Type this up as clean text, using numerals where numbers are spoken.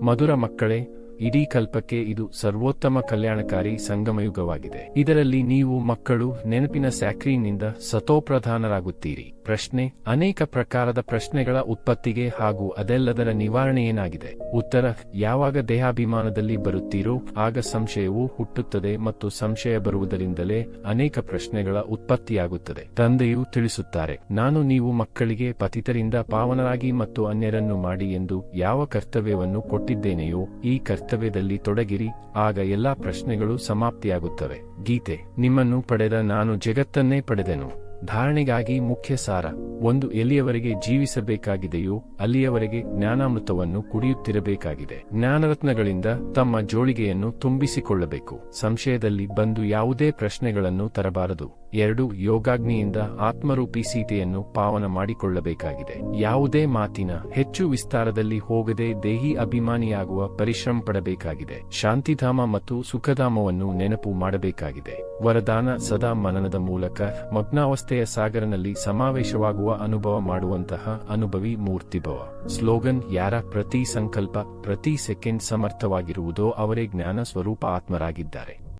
ಮಧುರ ಮಕ್ಕಳೇ, ಇಡೀ ಕಲ್ಪಕ್ಕೆ ಇದು ಸರ್ವೋತ್ತಮ ಕಲ್ಯಾಣಕಾರಿ ಸಂಗಮಯುಗವಾಗಿದೆ. ಇದರಲ್ಲಿ ನೀವು ಮಕ್ಕಳು ನೆನಪಿನ ಸ್ಯಾಕ್ರೀನ್ನಿಂದ ಸತೋಪ್ರಧಾನರಾಗುತ್ತೀರಿ. ಪ್ರಶ್ನೆ: ಅನೇಕ ಪ್ರಕಾರದ ಪ್ರಶ್ನೆಗಳ ಉತ್ಪತ್ತಿಗೆ ಹಾಗೂ ಅದೆಲ್ಲದರ ನಿವಾರಣೆ ಏನಾಗಿದೆ? ಉತ್ತರ: ಯಾವಾಗ ದೇಹಾಭಿಮಾನದಲ್ಲಿ ಬರುತ್ತೀರೋ ಆಗ ಸಂಶಯವು ಹುಟ್ಟುತ್ತದೆ ಮತ್ತು ಸಂಶಯ ಬರುವುದರಿಂದಲೇ ಅನೇಕ ಪ್ರಶ್ನೆಗಳ ಉತ್ಪತ್ತಿಯಾಗುತ್ತದೆ. ತಂದೆಯು ತಿಳಿಸುತ್ತಾರೆ, ನಾನು ನೀವು ಮಕ್ಕಳಿಗೆ ಪತಿತರಿಂದ ಪಾವನರಾಗಿ ಮತ್ತು ಅನ್ಯರನ್ನು ಮಾಡಿ ಎಂದು ಯಾವ ಕರ್ತವ್ಯವನ್ನು ಕೊಟ್ಟಿದ್ದೇನೆಯೋ ಈ ಕರ್ತವ್ಯದಲ್ಲಿ ತೊಡಗಿರಿ, ಆಗ ಎಲ್ಲಾ ಪ್ರಶ್ನೆಗಳು ಸಮಾಪ್ತಿಯಾಗುತ್ತವೆ. ಗೀತೆ: ನಿಮ್ಮನ್ನು ಪಡೆದ ನಾನು ಜಗತ್ತನ್ನೇ ಪಡೆದೆನು. ಧಾರಣೆಗಾಗಿ ಮುಖ್ಯ ಸಾರ: ಒಂದು ಎಲ್ಲಿಯವರೆಗೆ ಜೀವಿಸಬೇಕಾಗಿದೆಯೋ ಅಲ್ಲಿಯವರೆಗೆ ಜ್ಞಾನಾಮೃತವನ್ನು ಕುಡಿಯುತ್ತಿರಬೇಕಾಗಿದೆ. ಜ್ಞಾನರತ್ನಗಳಿಂದ ತಮ್ಮ ಜೋಳಿಗೆಯನ್ನು ತುಂಬಿಸಿಕೊಳ್ಳಬೇಕು. ಸಂಶಯದಲ್ಲಿ ಬಂದು ಯಾವುದೇ ಪ್ರಶ್ನೆಗಳನ್ನು ತರಬಾರದು. 2. ಯೋಗಾಗ್ನಿಯಿಂದ ಆತ್ಮರೂಪಿ ಸೀತೆಯನ್ನು ಪಾವನ ಮಾಡಿಕೊಳ್ಳಬೇಕಾಗಿದೆ. ಯಾವುದೇ ಮಾತಿನ ಹೆಚ್ಚು ವಿಸ್ತಾರದಲ್ಲಿ ಹೋಗದೆ ದೇಹಿ ಅಭಿಮಾನಿಯಾಗುವ ಪರಿಶ್ರಮ ಪಡಬೇಕಾಗಿದೆ. ಶಾಂತಿಧಾಮ ಮತ್ತು ಸುಖಧಾಮವನ್ನು ನೆನಪು ಮಾಡಬೇಕಾಗಿದೆ. ವರದಾನ: ಸದಾ ಮನನದ ಮೂಲಕ ಮಗ್ನಾವಸ್ಥೆಯ ಸಾಗರನಲ್ಲಿ ಸಮಾವೇಶವಾಗುವ ಅನುಭವ ಮಾಡುವಂತಹ ಅನುಭವಿ ಮೂರ್ತಿಭವ. ಸ್ಲೋಗನ್: ಯಾರ ಪ್ರತಿ ಸಂಕಲ್ಪ ಪ್ರತಿ ಸೆಕೆಂಡ್ ಸಮರ್ಥವಾಗಿರುವುದೋ ಅವರೇ ಜ್ಞಾನ ಸ್ವರೂಪ ಆತ್ಮರಾಗಿದ್ದಾರೆ.